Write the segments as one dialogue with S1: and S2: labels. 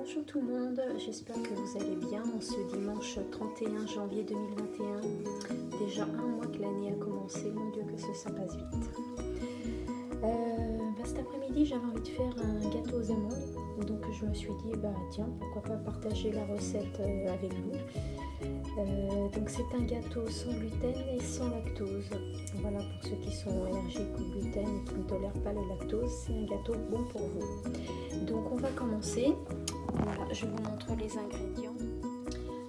S1: Bonjour tout le monde, j'espère que vous allez bien en ce dimanche 31 janvier 2021. Déjà un mois que l'année a commencé, mon Dieu que ça passe vite. Cet après-midi j'avais envie de faire un gâteau aux amandes, donc je me suis dit tiens, pourquoi pas partager la recette avec vous. Donc c'est un gâteau sans gluten et sans lactose. Voilà, pour ceux qui sont allergiques au gluten et qui ne tolèrent pas le lactose, c'est un gâteau bon pour vous. Donc on va commencer. Voilà, je vous montre les ingrédients.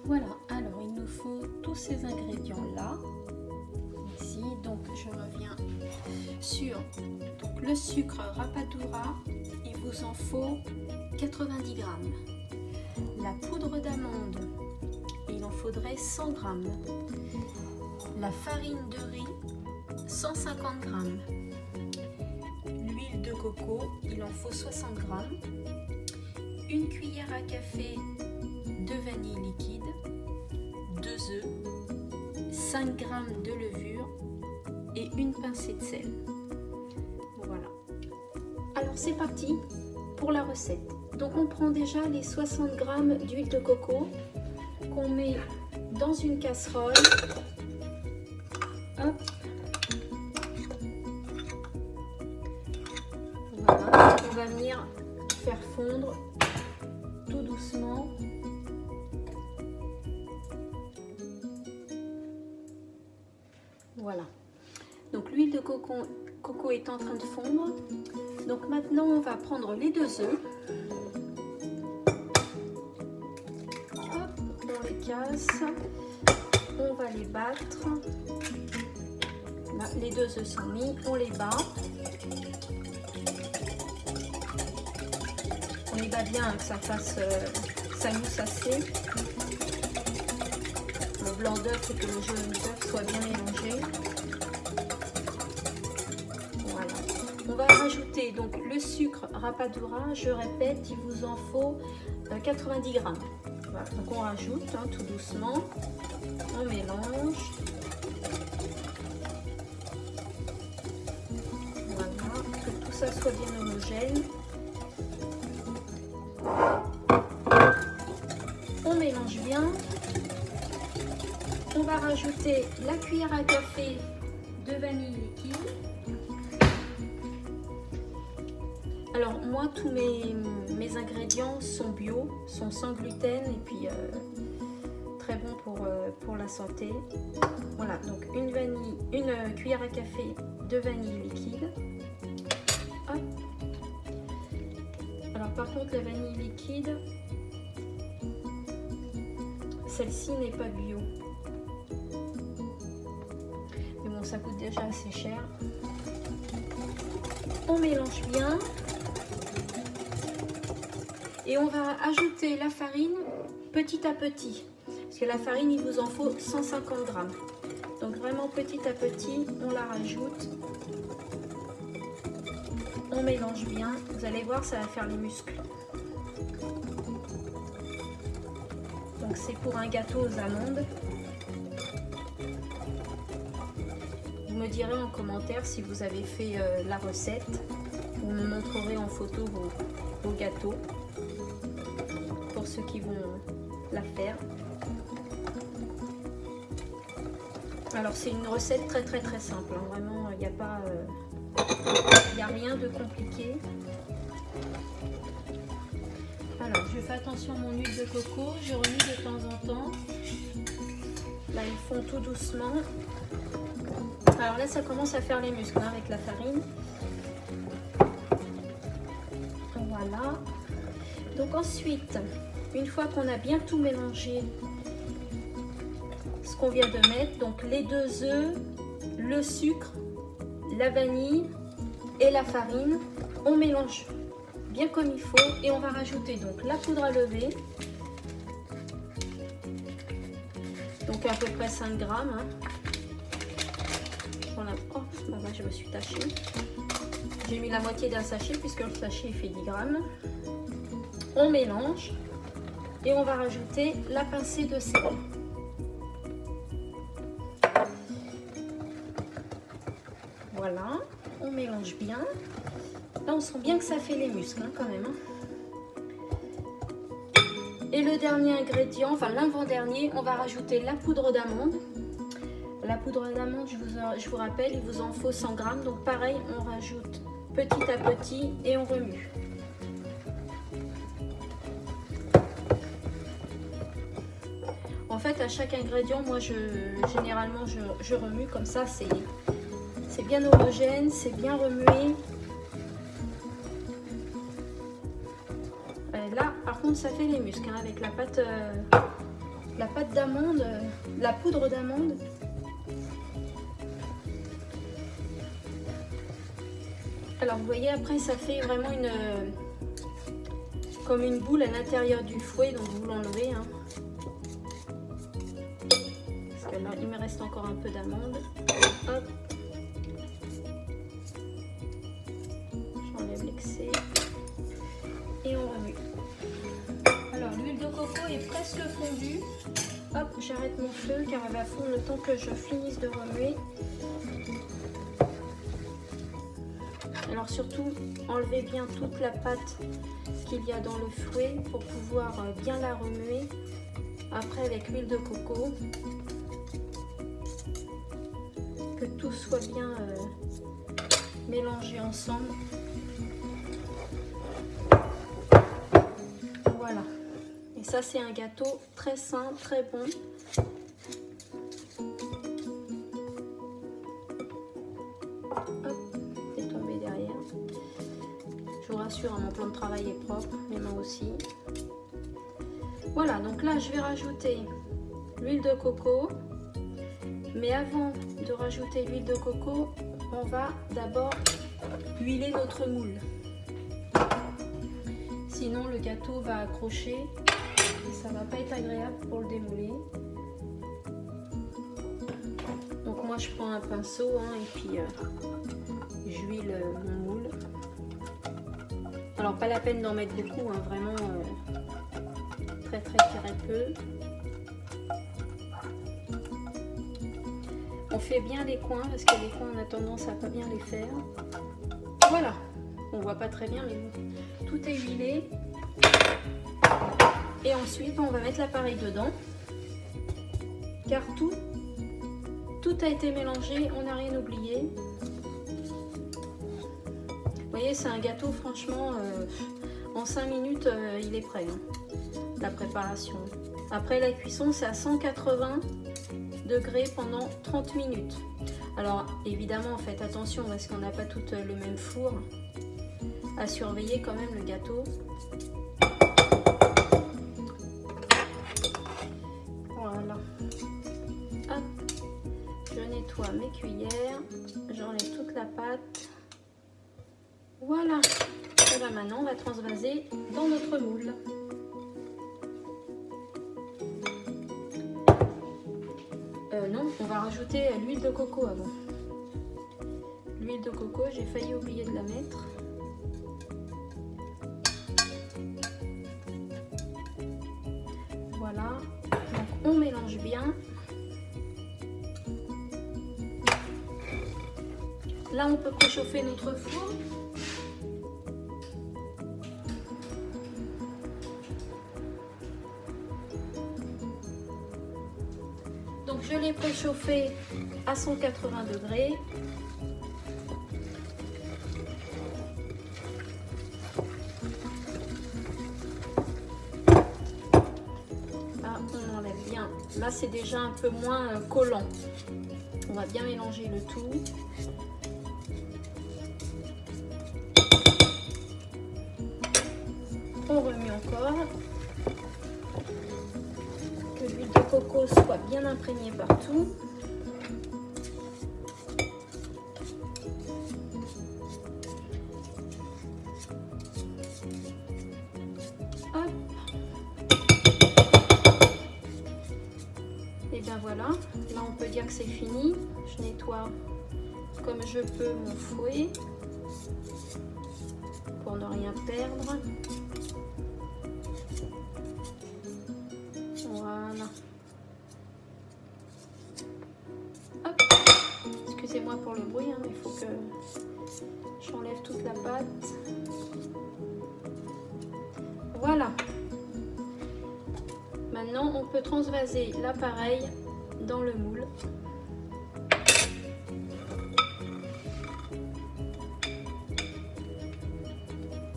S1: Voilà, alors il nous faut tous ces ingrédients là, ici. Donc je reviens sur le sucre Rapadura, il vous en faut 90 grammes. La poudre d'amande, il en faudrait 100 grammes. La farine de riz, 150 grammes. L'huile de coco, il en faut 60 grammes. Une cuillère à café de vanille liquide, 2 œufs, 5 g de levure et une pincée de sel. Voilà. Alors c'est parti pour la recette. Donc on prend déjà les 60 g d'huile de coco qu'on met dans une casserole. Hop. Voilà. On va venir faire fondre tout doucement. Voilà. Donc l'huile de coco est en train de fondre. Donc maintenant on va prendre les 2 œufs. Hop, on les casse. On va les battre. Là, les 2 œufs sont mis, on les bat. On les bat bien, que ça fasse ça mousse assez. Le blanc d'œuf et que le jaune d'œuf soit bien mélangé. Voilà. On va rajouter donc le sucre Rapadura. Je répète, il vous en faut 90 grammes. Voilà. Donc on rajoute tout doucement. On mélange. Voilà, que tout ça soit bien homogène. On mélange bien. On va rajouter la cuillère à café de vanille liquide. Alors moi, tous mes ingrédients sont bio, sont sans gluten et puis très bons pour la santé. Voilà, donc une cuillère à café de vanille liquide. Hop. Alors par contre, la vanille liquide, celle-ci n'est pas bio. Mais bon, ça coûte déjà assez cher. On mélange bien. Et on va ajouter la farine petit à petit. Parce que la farine, il vous en faut 150 grammes. Donc vraiment petit à petit, on la rajoute. On mélange bien. Vous allez voir, ça va faire les muscles. Donc c'est pour un gâteau aux amandes. Vous me direz en commentaire si vous avez fait la recette. Vous me montrerez en photo vos gâteaux. Pour ceux qui vont la faire. Alors c'est une recette très simple. Vraiment, il n'y a pas... il n'y a rien de compliqué. Alors, je fais attention à mon huile de coco. Je remue de temps en temps. Là, ils font tout doucement. Alors là, ça commence à faire les muscles avec la farine. Voilà. Donc ensuite, une fois qu'on a bien tout mélangé, ce qu'on vient de mettre, donc les 2 œufs, le sucre, la vanille et la farine, on mélange bien comme il faut et on va rajouter donc la poudre à lever, donc à peu près 5 grammes. Voilà. Oh, je me suis tachée. J'ai mis la moitié d'un sachet puisque le sachet fait 10 grammes. On mélange et on va rajouter la pincée de sel. Voilà, on mélange bien. Là, on sent bien que ça fait les muscles quand même. Et le dernier ingrédient, enfin l'avant-dernier, on va rajouter la poudre d'amande. La poudre d'amande, je vous rappelle, il vous en faut 100 g. Donc pareil, on rajoute petit à petit et on remue. En fait, à chaque ingrédient, moi, généralement, je remue comme ça. C'est bien homogène, c'est bien remué. Là, par contre, ça fait les muscles hein, avec la pâte d'amande, la poudre d'amande. Alors, vous voyez, après, ça fait vraiment comme une boule à l'intérieur du fouet, donc vous l'enlevez. Hein. Parce que là, il me reste encore un peu d'amande. Hop. J'enlève l'excès. Et on remue. Alors, l'huile de coco est presque fondue. Hop, j'arrête mon feu car elle va fondre le temps que je finisse de remuer. Alors surtout, enlevez bien toute la pâte qu'il y a dans le fouet pour pouvoir bien la remuer. Après avec l'huile de coco, que tout soit bien mélangé ensemble. Voilà. Et ça c'est un gâteau très sain, très bon. Je vous rassure, mon plan de travail est propre, mes mains aussi. Voilà, donc là je vais rajouter l'huile de coco. Mais avant de rajouter l'huile de coco, on va d'abord huiler notre moule. Sinon le gâteau va accrocher et ça va pas être agréable pour le démouler. Donc moi je prends un pinceau hein, et puis j'huile mon moule. Alors pas la peine d'en mettre beaucoup, hein, vraiment très peu. On fait bien les coins parce que les coins on a tendance à pas bien les faire. Voilà, on voit pas très bien mais bon, tout est huilé. Et ensuite on va mettre l'appareil dedans car tout a été mélangé, on n'a rien oublié. Vous voyez, c'est un gâteau, franchement, en 5 minutes, il est prêt, hein, la préparation. Après la cuisson, c'est à 180 degrés pendant 30 minutes. Alors, évidemment, faites attention parce qu'on n'a pas tout le même four. À surveiller quand même le gâteau. Voilà. Hop. Je nettoie mes cuillères. J'enlève toute la pâte. Voilà, et bien maintenant on va transvaser dans notre moule. Non, on va rajouter l'huile de coco avant. L'huile de coco, j'ai failli oublier de la mettre. Voilà, donc on mélange bien. Là on peut préchauffer notre four. Donc je l'ai préchauffé à 180 degrés. Là, on enlève bien. Là, c'est déjà un peu moins collant. On va bien mélanger le tout. On remue encore. Que l'huile de coco soit bien imprégnée partout. Hop. Et bien voilà, là on peut dire que c'est fini. Je nettoie comme je peux mon fouet pour ne rien perdre. Voilà. Hop. Excusez-moi pour le bruit, hein, il faut que j'enlève toute la pâte. Voilà. Maintenant, on peut transvaser l'appareil dans le moule.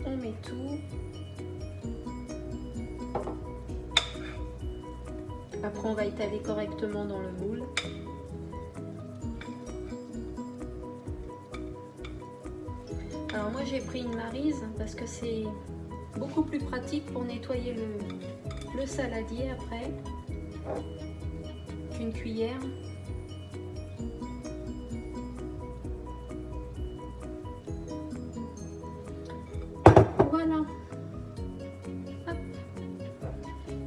S1: On met tout. Après, on va étaler correctement dans le moule. Alors moi, j'ai pris une maryse parce que c'est beaucoup plus pratique pour nettoyer le saladier après qu'une cuillère. Voilà. Hop.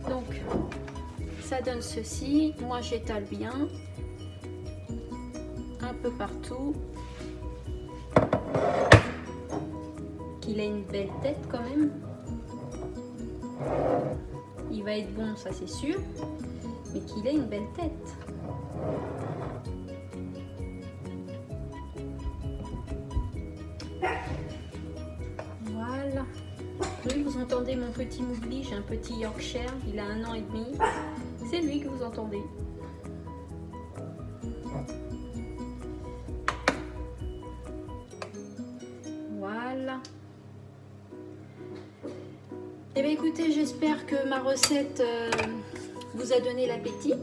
S1: Donc ça donne ceci. Moi j'étale bien un peu partout, qu'il ait une belle tête quand même. Il va être bon, ça c'est sûr, mais qu'il ait une belle tête. Voilà. Oui, vous entendez mon petit Mowgli, j'ai un petit Yorkshire, il a 1 an et demi. C'est lui que vous entendez. Voilà. Eh bien écoutez, j'espère que ma recette vous a donné l'appétit.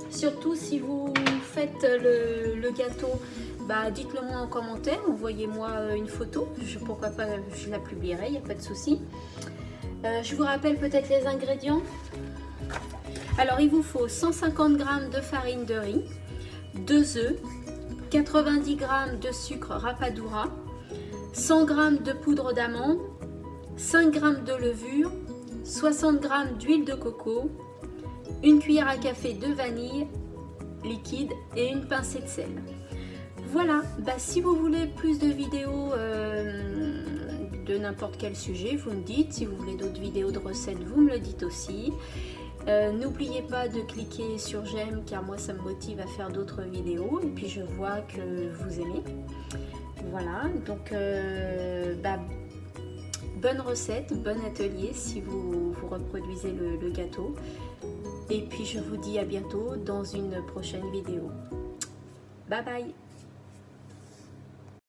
S1: Surtout si vous faites le gâteau, bah, dites-le moi en commentaire, envoyez-moi une photo, pourquoi pas je la publierai, il n'y a pas de souci. Je vous rappelle peut-être les ingrédients. Alors il vous faut 150 g de farine de riz, 2 œufs, 90 g de sucre rapadura, 100 g de poudre d'amande, 5 g de levure, 60 g d'huile de coco, 1 cuillère à café de vanille liquide et une pincée de sel. Voilà, bah, si vous voulez plus de vidéos de n'importe quel sujet, vous me dites. Si vous voulez d'autres vidéos de recettes, vous me le dites aussi. N'oubliez pas de cliquer sur j'aime car moi ça me motive à faire d'autres vidéos et puis je vois que vous aimez. Voilà, donc bah, bonne recette, bon atelier si vous reproduisez le gâteau. Et puis je vous dis à bientôt dans une prochaine vidéo. Bye bye!